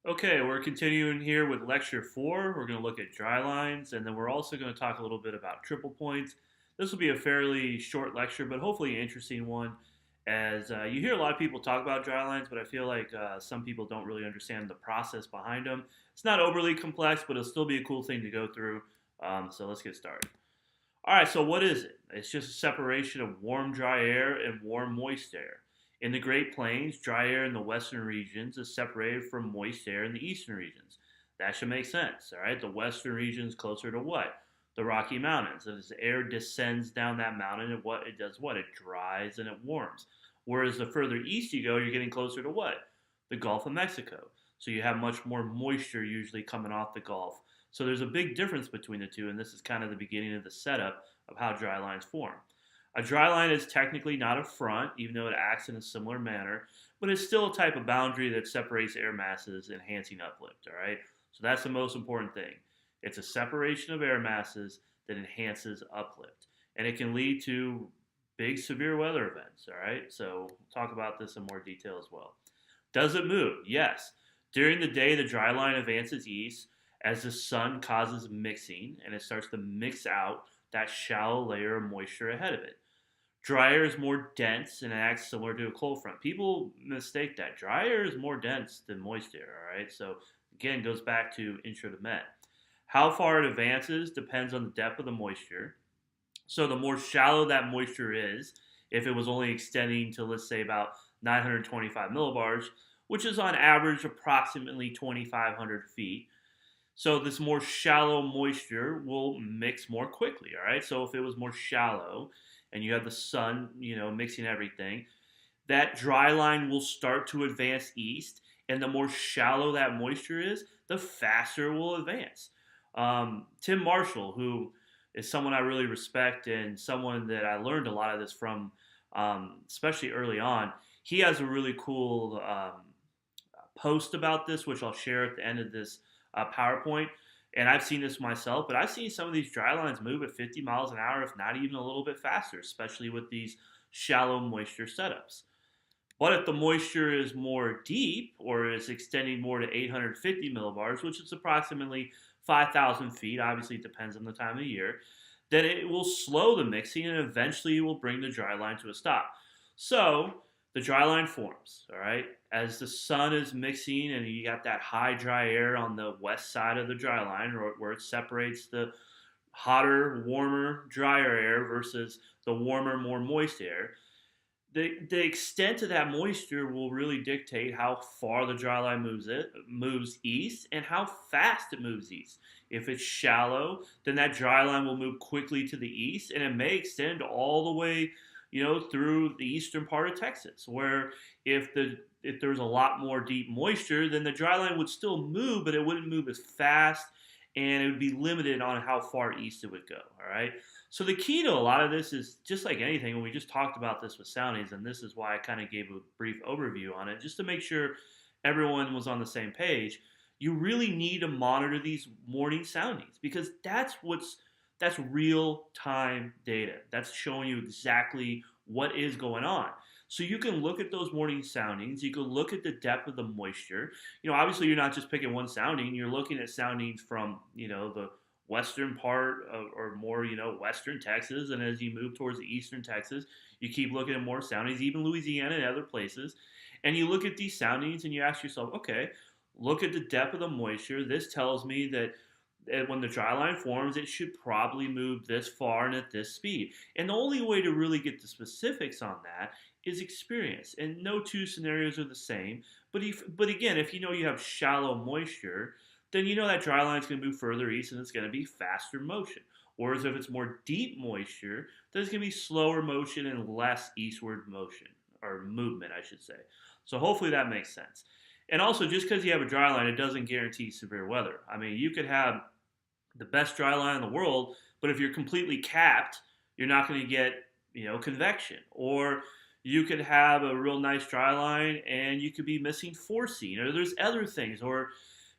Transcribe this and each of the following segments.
Okay, we're continuing here with lecture 4. We're going to look at dry lines, and then we're also going to talk a little bit about triple points. This will be a fairly short lecture, but hopefully an interesting one, as you hear a lot of people talk about dry lines, but I feel like some people don't really understand the process behind them. It's not overly complex, but it'll still be a cool thing to go through. So let's get started. All right, so what is it? It's just a separation of warm, dry air and warm, moist air. In the Great Plains, dry air in the western regions is separated from moist air in the eastern regions. That should make sense, all right? The western region is closer to what? The Rocky Mountains. As the air descends down that mountain, it does what? It dries and it warms. Whereas the further east you go, you're getting closer to what? The Gulf of Mexico. So you have much more moisture usually coming off the Gulf. So there's a big difference between the two, and this is kind of the beginning of the setup of how dry lines form. A dry line is technically not a front, even though it acts in a similar manner, but it's still a type of boundary that separates air masses, enhancing uplift. All right, so that's the most important thing. It's a separation of air masses that enhances uplift, and it can lead to big severe weather events. All right, so we'll talk about this in more detail as well. Does it move? Yes. During the day, the dry line advances east as the sun causes mixing, and it starts to mix out that shallow layer of moisture ahead of it. Dry air is more dense and acts similar to a cold front. People mistake that. Dry air is more dense than moist air, all right? So, again, goes back to intro to Met. How far it advances depends on the depth of the moisture. So, the more shallow that moisture is, if it was only extending to, let's say, about 925 millibars, which is on average approximately 2,500 feet, so this more shallow moisture will mix more quickly, all right? So if it was more shallow and you have the sun, mixing everything, that dry line will start to advance east, and the more shallow that moisture is, the faster it will advance. Tim Marshall, who is someone I really respect and someone that I learned a lot of this from, especially early on, he has a really cool post about this, which I'll share at the end of this PowerPoint. And I've seen this myself, but I've seen some of these dry lines move at 50 miles an hour, if not even a little bit faster, especially with these shallow moisture setups. But if the moisture is more deep or is extending more to 850 millibars, which is approximately 5,000 feet, obviously it depends on the time of year, then it will slow the mixing and eventually it will bring the dry line to a stop. So the dry line forms, all right? As the sun is mixing and you got that high dry air on the west side of the dry line where it separates the hotter, warmer, drier air versus the warmer, more moist air, the extent of that moisture will really dictate how far the dry line moves east and how fast it moves east. If it's shallow, then that dry line will move quickly to the east and it may extend all the way, through the eastern part of Texas. Where if there's a lot more deep moisture, then the dry line would still move, but it wouldn't move as fast and it would be limited on how far east it would go. All right. So the key to a lot of this is just like anything, and we just talked about this with soundings, and this is why I kind of gave a brief overview on it, just to make sure everyone was on the same page. You really need to monitor these morning soundings because that's real time data. That's showing you exactly what is going on. So you can look at those morning soundings. You can look at the depth of the moisture. Obviously you're not just picking one sounding. You're looking at soundings from, the western part of, or more, western Texas. And as you move towards the eastern Texas, you keep looking at more soundings, even Louisiana and other places. And you look at these soundings and you ask yourself, okay, look at the depth of the moisture. This tells me that when the dry line forms, it should probably move this far and at this speed. And the only way to really get the specifics on that is experience. And no two scenarios are the same. But again, if you know you have shallow moisture, then you know that dry line is going to move further east and it's going to be faster motion. Whereas if it's more deep moisture, then it's going to be slower motion and less eastward motion, or movement, I should say. So hopefully that makes sense. And also, just because you have a dry line, it doesn't guarantee severe weather. I mean, you could have the best dry line in the world, but if you're completely capped, you're not going to get, convection. Or you could have a real nice dry line and you could be missing forcing, or there's other things, or,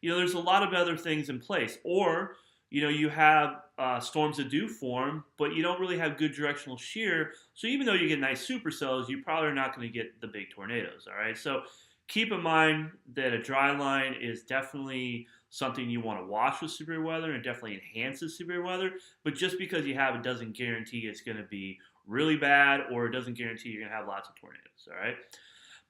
there's a lot of other things in place. Or, you have storms that do form, but you don't really have good directional shear. So even though you get nice supercells, you probably are not going to get the big tornadoes, all right? So Keep in mind that a dry line is definitely something you want to watch with severe weather and definitely enhances severe weather. But just because you have it doesn't guarantee it's going to be really bad or it doesn't guarantee you're going to have lots of tornadoes. All right.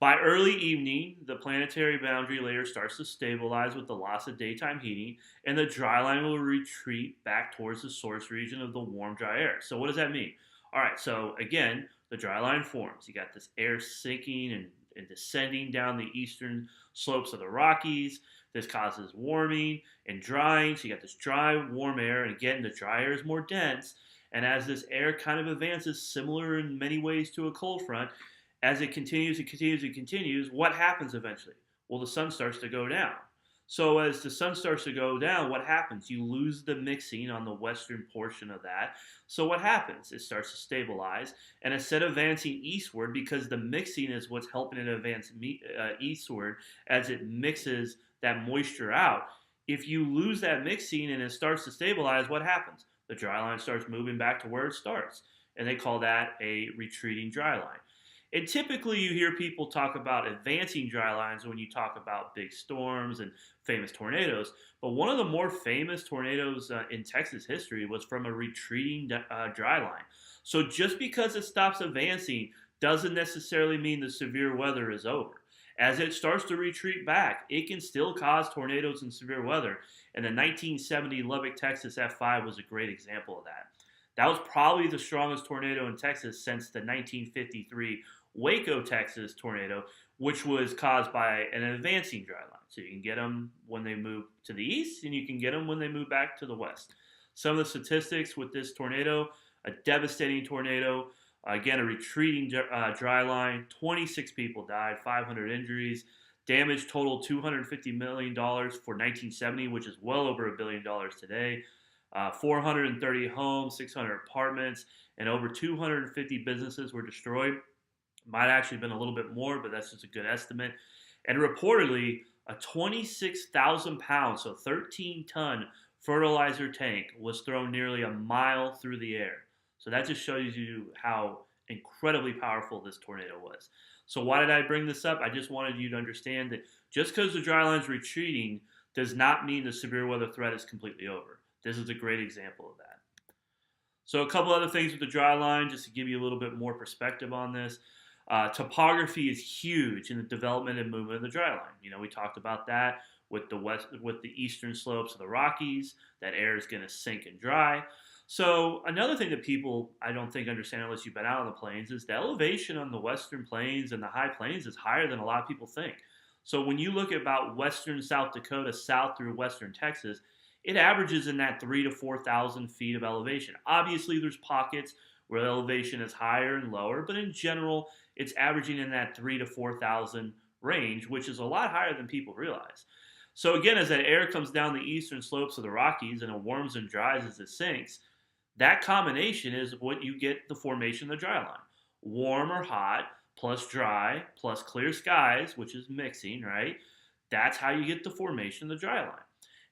By early evening, the planetary boundary layer starts to stabilize with the loss of daytime heating, and the dry line will retreat back towards the source region of the warm, dry air. So, what does that mean? All right, so again, the dry line forms. You got this air sinking and descending down the eastern slopes of the Rockies. This causes warming and drying. So, you got this dry, warm air, and again, the dry air is more dense. And as this air kind of advances, similar in many ways to a cold front, as it continues and continues and continues, what happens eventually? Well, the sun starts to go down. So as the sun starts to go down, what happens? You lose the mixing on the western portion of that. So what happens? It starts to stabilize, and instead of advancing eastward, because the mixing is what's helping it advance eastward as it mixes that moisture out. If you lose that mixing and it starts to stabilize, what happens? The dry line starts moving back to where it starts, and they call that a retreating dry line. And typically, you hear people talk about advancing dry lines when you talk about big storms and famous tornadoes. But one of the more famous tornadoes in Texas history was from a retreating dry line. So just because it stops advancing doesn't necessarily mean the severe weather is over. As it starts to retreat back, it can still cause tornadoes and severe weather. And the 1970 Lubbock, Texas F5 was a great example of that. That was probably the strongest tornado in Texas since the 1953 Waco, Texas tornado, which was caused by an advancing dry line. So you can get them when they move to the east, and you can get them when they move back to the west. Some of the statistics with this tornado: a devastating tornado, again, a retreating dry line, 26 people died, 500 injuries, damage total $250 million for 1970, which is well over $1 billion today. 430 homes, 600 apartments, and over 250 businesses were destroyed. Might actually have been a little bit more, but that's just a good estimate. And reportedly, a 26,000 pound, so 13-ton fertilizer tank was thrown nearly a mile through the air. So that just shows you how incredibly powerful this tornado was. So why did I bring this up? I just wanted you to understand that just because the dry line is retreating does not mean the severe weather threat is completely over. This is a great example of that. So a couple other things with the dry line, just to give you a little bit more perspective on this. Topography is huge in the development and movement of the dry line. You know, we talked about that with the eastern slopes of the Rockies. That air is going to sink and dry. So another thing that people I don't think understand unless you've been out on the plains is the elevation on the western plains and the high plains is higher than a lot of people think. So when you look at about western South Dakota south through western Texas, it averages in that 3,000 to 4,000 feet of elevation. Obviously, there's pockets where the elevation is higher and lower, but in general, it's averaging in that 3,000 to 4,000 range, which is a lot higher than people realize. So again, as that air comes down the eastern slopes of the Rockies and it warms and dries as it sinks, that combination is what you get the formation of the dry line. Warm or hot, plus dry, plus clear skies, which is mixing, right? That's how you get the formation of the dry line.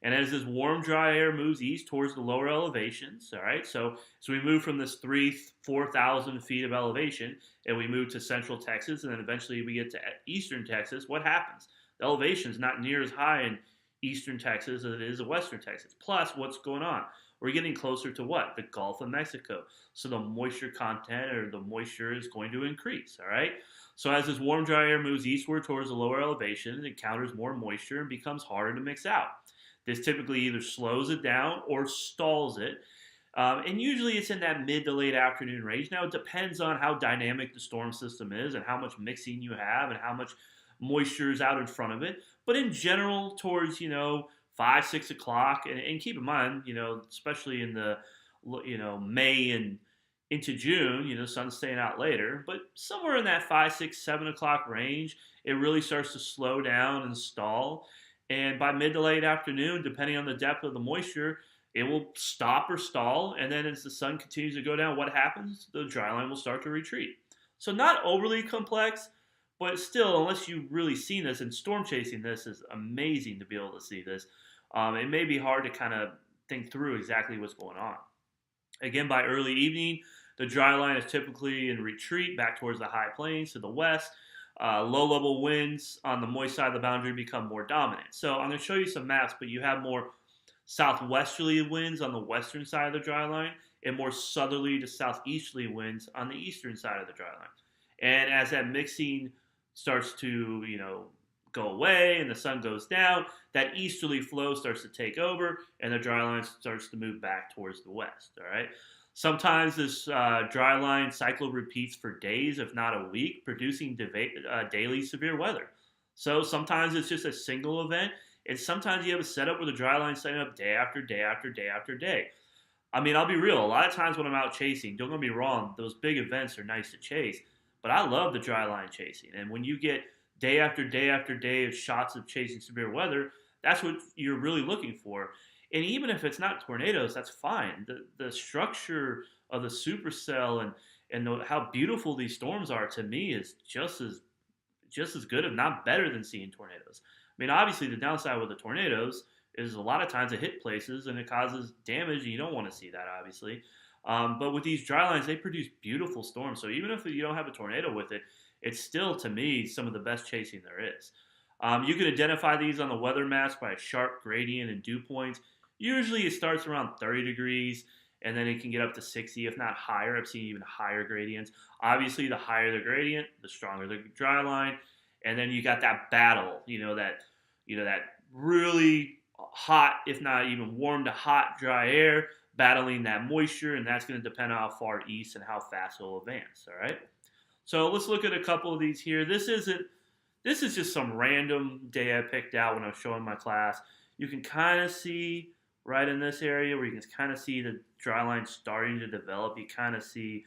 And as this warm, dry air moves east towards the lower elevations, all right, so we move from this 4,000 feet of elevation, and we move to central Texas, and then eventually we get to eastern Texas. What happens? The elevation is not near as high in eastern Texas as it is in western Texas. Plus, what's going on? We're getting closer to what? The Gulf of Mexico. So the moisture content or the moisture is going to increase, all right? So as this warm, dry air moves eastward towards the lower elevations, it encounters more moisture and becomes harder to mix out. This typically either slows it down or stalls it. And usually it's in that mid to late afternoon range. Now, it depends on how dynamic the storm system is and how much mixing you have and how much moisture is out in front of it. But in general, towards, 5, 6 o'clock, and keep in mind, especially in the, May and into June, the sun's staying out later. But somewhere in that 5, 6, 7 o'clock range, it really starts to slow down and stall. And by mid to late afternoon, depending on the depth of the moisture, it will stop or stall. And then as the sun continues to go down, what happens? The dry line will start to retreat. So not overly complex, but still, unless you've really seen this, and storm chasing this is amazing to be able to see this, it may be hard to kind of think through exactly what's going on. Again, by early evening, the dry line is typically in retreat back towards the high plains to the west. Low-level winds on the moist side of the boundary become more dominant. So I'm going to show you some maps, but you have more southwesterly winds on the western side of the dry line and more southerly to southeasterly winds on the eastern side of the dry line. And as that mixing starts to, go away and the sun goes down, that easterly flow starts to take over and the dry line starts to move back towards the west. All right. Sometimes this dry line cycle repeats for days, if not a week, producing daily severe weather. So sometimes it's just a single event, and sometimes you have a setup where the dry line setting up day after day after day after day. I mean, I'll be real. A lot of times when I'm out chasing, don't get me wrong, those big events are nice to chase, but I love the dry line chasing. And when you get day after day after day of shots of chasing severe weather, that's what you're really looking for. And even if it's not tornadoes, that's fine. The structure of the supercell and how beautiful these storms are, to me, is just as good, if not better, than seeing tornadoes. I mean, obviously, the downside with the tornadoes is a lot of times it hit places and it causes damage, and you don't want to see that, obviously. But with these dry lines, they produce beautiful storms. So even if you don't have a tornado with it, it's still, to me, some of the best chasing there is. You can identify these on the weather maps by a sharp gradient and dew points. Usually it starts around 30 degrees, and then it can get up to 60, if not higher. I've seen even higher gradients. Obviously, the higher the gradient, the stronger the dry line. And then you got that battle, that really hot, if not even warm to hot, dry air battling that moisture, and that's going to depend on how far east and how fast it'll advance. All right. So let's look at a couple of these here. This is just some random day I picked out when I was showing my class. You can kind of see right in this area where you can kind of see the dry line starting to develop. You kind of see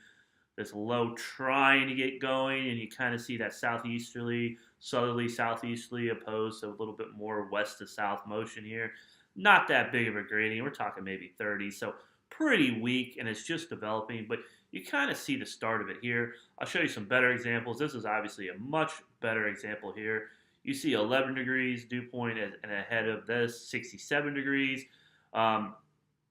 this low trying to get going, and you kind of see that southeasterly, southerly, southeasterly opposed to a little bit more west to south motion here. Not that big of a gradient. We're talking maybe 30, so pretty weak, and it's just developing, but you kind of see the start of it here. I'll show you some better examples. This is obviously a much better example here. You see 11 degrees dew point, and ahead of this, 67 degrees.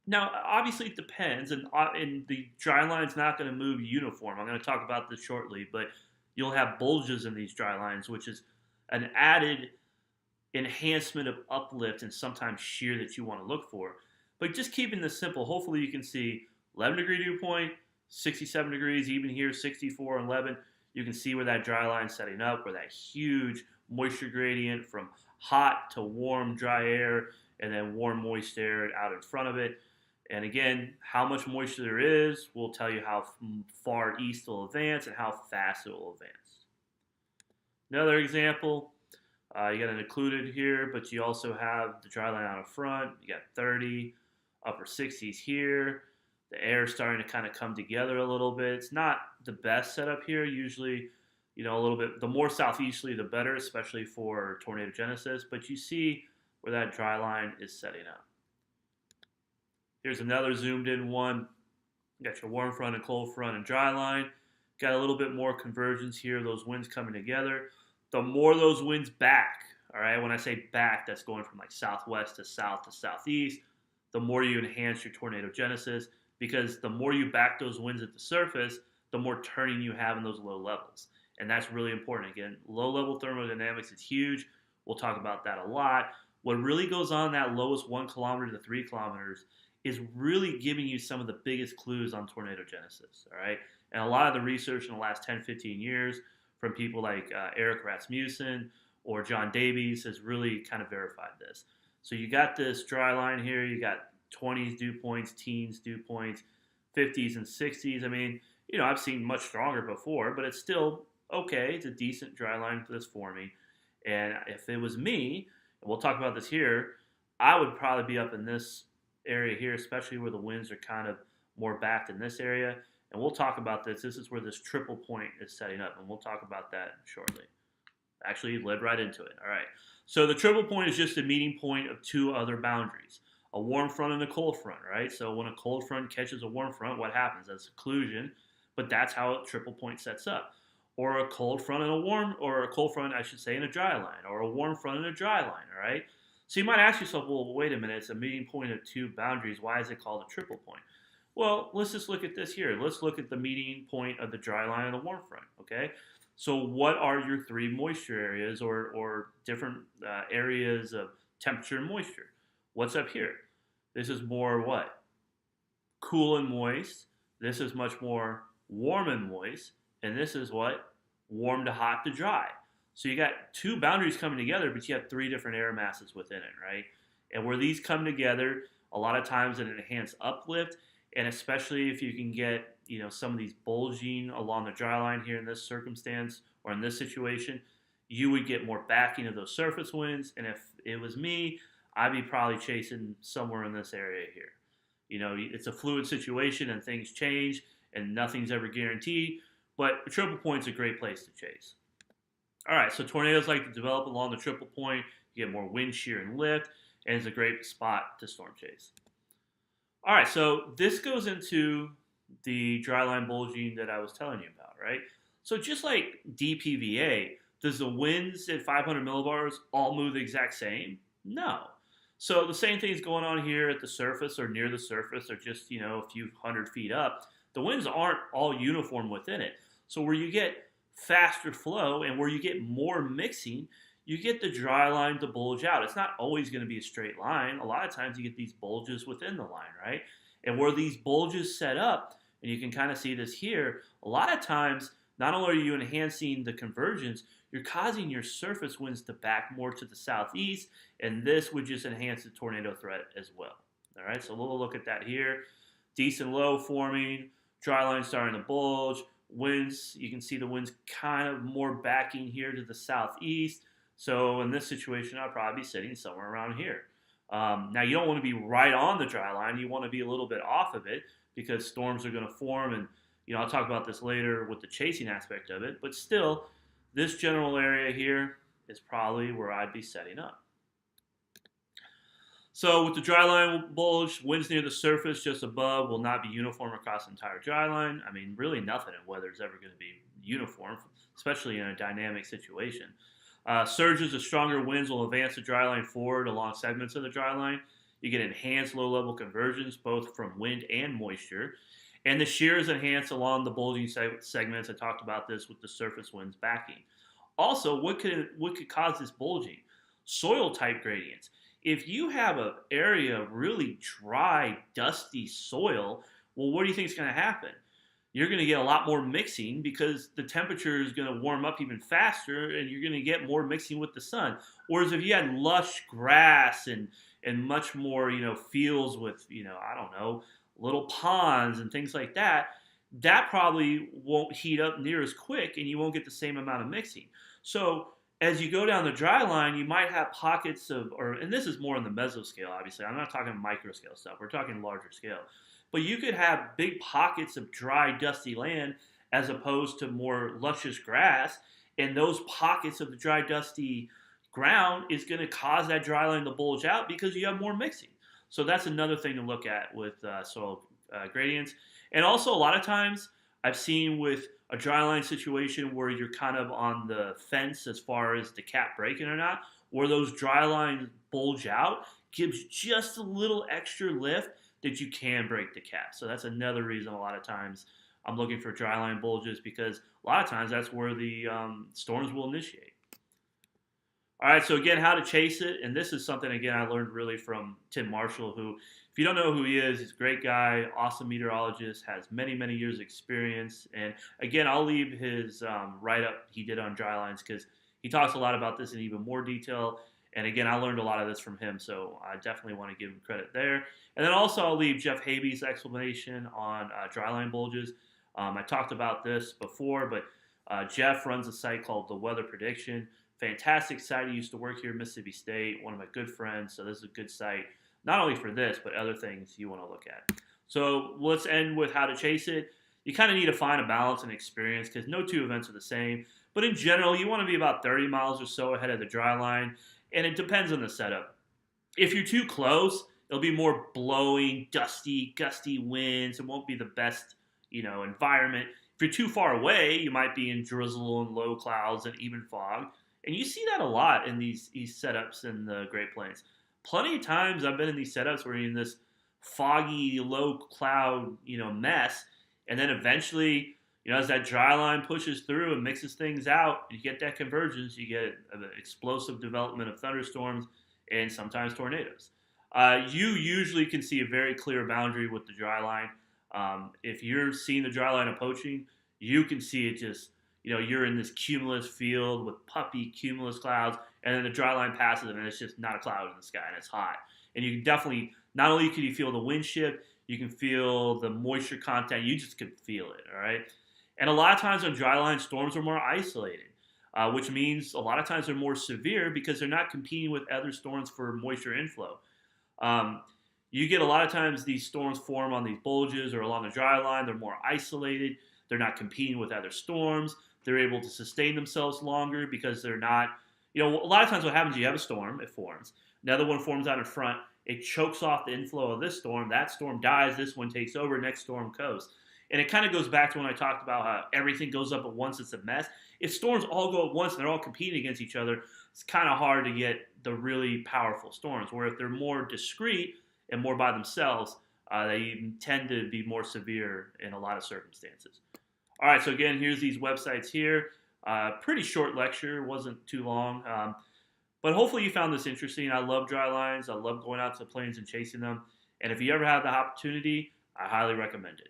Now, obviously, it depends, and the dry line's not going to move uniform. I'm going to talk about this shortly, but you'll have bulges in these dry lines, which is an added enhancement of uplift and sometimes shear that you want to look for. But just keeping this simple, hopefully you can see 11 degree dew point, 67 degrees, even here 64 and 11. You can see where that dry line's setting up, where that huge moisture gradient from hot to warm dry air and then warm moist air out in front of it. And again, how much moisture there is will tell you how far east it will advance and how fast it will advance. Another example, you got it included here, but you also have the dry line out in front. You got 30, upper 60s here. The air is starting to kind of come together a little bit. It's not the best setup here. Usually, a little bit, the more southeasterly, the better, especially for tornadogenesis. But you see where that dry line is setting up. Here's another zoomed in one. You got your warm front and cold front and dry line. Got a little bit more convergence here, those winds coming together. The more those winds back, all right, when I say back, that's going from like southwest to south to southeast, the more you enhance your tornadogenesis, because the more you back those winds at the surface, the more turning you have in those low levels. And that's really important. Again, low-level thermodynamics is huge. We'll talk about that a lot. What really goes on in that lowest 1 kilometer to 3 kilometers is really giving you some of the biggest clues on tornadogenesis, all right? And a lot of the research in the last 10, 15 years from people like Eric Rasmussen or John Davies has really kind of verified this. So you got this dry line here. You got 20s dew points, teens dew points, 50s and 60s. I mean, I've seen much stronger before, but it's still okay. It's a decent dry line that's forming. And if it was me, and we'll talk about this here, I would probably be up in this area here, especially where the winds are kind of more backed in this area. And we'll talk about this. This is where this triple point is setting up, and we'll talk about that shortly. Actually, led right into it. All right. So the triple point is just a meeting point of two other boundaries, a warm front and a cold front, right? So when a cold front catches a warm front, what happens? That's occlusion, but that's how a triple point sets up. Or a cold front and or a cold front, I should say, in a dry line, or a warm front and a dry line, all right? So you might ask yourself, well, wait a minute, it's a meeting point of two boundaries. Why is it called a triple point? Well, let's just look at this here. Let's look at the meeting point of the dry line and the warm front, okay? So what are your three moisture areas or different areas of temperature and moisture? What's up here? This is more what? Cool and moist. This is much more warm and moist. And this is what? Warm to hot to dry. So you got two boundaries coming together, but you have three different air masses within it, right? And where these come together, a lot of times it enhances uplift, and especially if you can get some of these bulging along the dry line here in this circumstance or in this situation, you would get more backing of those surface winds. And if it was me, I'd be probably chasing somewhere in this area here. It's a fluid situation and things change and nothing's ever guaranteed, but a triple point's a great place to chase. All right, so tornadoes like to develop along the triple point. You get more wind shear and lift, and it's a great spot to storm chase. All right, so this goes into the dry line bulging that I was telling you about, right? So just like DPVA, does the winds at 500 millibars all move the exact same? No. So the same thing is going on here at the surface or near the surface or just, a few hundred feet up. The winds aren't all uniform within it. So where you get faster flow and where you get more mixing, you get the dry line to bulge out. It's not always going to be a straight line. A lot of times you get these bulges within the line, right? And where these bulges set up, and you can kind of see this here, a lot of times, not only are you enhancing the convergence, you're causing your surface winds to back more to the southeast, and this would just enhance the tornado threat as well. All right, so we'll look at that here. Decent low forming, dry line starting to bulge, winds, you can see the winds kind of more backing here to the southeast. So in this situation, I'll probably be sitting somewhere around here. Now, you don't want to be right on the dry line. You want to be a little bit off of it because storms are going to form. And, I'll talk about this later with the chasing aspect of it. But still, this general area here is probably where I'd be setting up. So with the dry line bulge, winds near the surface just above will not be uniform across the entire dry line. I mean, really nothing in weather is ever going to be uniform, especially in a dynamic situation. Surges of stronger winds will advance the dry line forward along segments of the dry line. You get enhanced low-level conversions, both from wind and moisture. And the shear is enhanced along the bulging segments. I talked about this with the surface winds backing. Also, what could cause this bulging? Soil type gradients. If you have an area of really dry, dusty soil, well, what do you think is going to happen? You're going to get a lot more mixing because the temperature is going to warm up even faster and you're going to get more mixing with the sun. Whereas if you had lush grass and much more, fields with, I don't know, little ponds and things like that, that probably won't heat up near as quick and you won't get the same amount of mixing. So as you go down the dry line, you might have pockets of, and this is more on the mesoscale, obviously. I'm not talking micro scale stuff. We're talking larger scale. But you could have big pockets of dry, dusty land as opposed to more luscious grass. And those pockets of the dry, dusty ground is going to cause that dry line to bulge out because you have more mixing. So that's another thing to look at with soil gradients. And also a lot of times I've seen with a dry line situation where you're kind of on the fence as far as the cap breaking or not, where those dry lines bulge out, gives just a little extra lift that you can break the cap. So that's another reason a lot of times I'm looking for dry line bulges because a lot of times that's where the storms will initiate. All right, so again, how to chase it. And this is something, again, I learned really from Tim Marshall, who, if you don't know who he is, he's a great guy, awesome meteorologist, has many, many years of experience. And again, I'll leave his write-up he did on Drylines because he talks a lot about this in even more detail. And again, I learned a lot of this from him, so I definitely want to give him credit there. And then also I'll leave Jeff Habee's explanation on dryline bulges. I talked about this before, but Jeff runs a site called The Weather Prediction. Fantastic site. He used to work here at Mississippi State, one of my good friends, so this is a good site, not only for this, but other things you want to look at. So let's end with how to chase it. You kind of need to find a balance and experience because no two events are the same. But in general, you want to be about 30 miles or so ahead of the dry line, and it depends on the setup. If you're too close, it'll be more blowing, dusty, gusty winds. It won't be the best, environment. If you're too far away, you might be in drizzle and low clouds and even fog. And you see that a lot in these setups in the Great Plains. Plenty of times I've been in these setups where you're in this foggy, low cloud, mess, and then eventually As that dry line pushes through and mixes things out, you get that convergence. You get an explosive development of thunderstorms and sometimes tornadoes. You usually can see a very clear boundary with the dry line. If you're seeing the dry line approaching, you can see it just, you're in this cumulus field with puffy cumulus clouds, and then the dry line passes and it's just not a cloud in the sky and it's hot. And you can definitely, not only can you feel the wind shift, you can feel the moisture content. You just can feel it, all right? And a lot of times on dry line, storms are more isolated, which means a lot of times they're more severe because they're not competing with other storms for moisture inflow. Um, you get a lot of times these storms form on these bulges or along the dry line. They're more isolated. They're not competing with other storms. They're able to sustain themselves longer because they're not, a lot of times what happens, you have a storm, it forms. Another one forms out in front. It chokes off the inflow of this storm. That storm dies. This one takes over. Next storm goes. And it kind of goes back to when I talked about how everything goes up at once. It's a mess. If storms all go at once and they're all competing against each other, it's kind of hard to get the really powerful storms. Where if they're more discrete and more by themselves, they tend to be more severe in a lot of circumstances. All right, so again, here's these websites here. Pretty short lecture, wasn't too long. But hopefully you found this interesting. I love dry lines. I love going out to the plains and chasing them. And if you ever have the opportunity, I highly recommend it.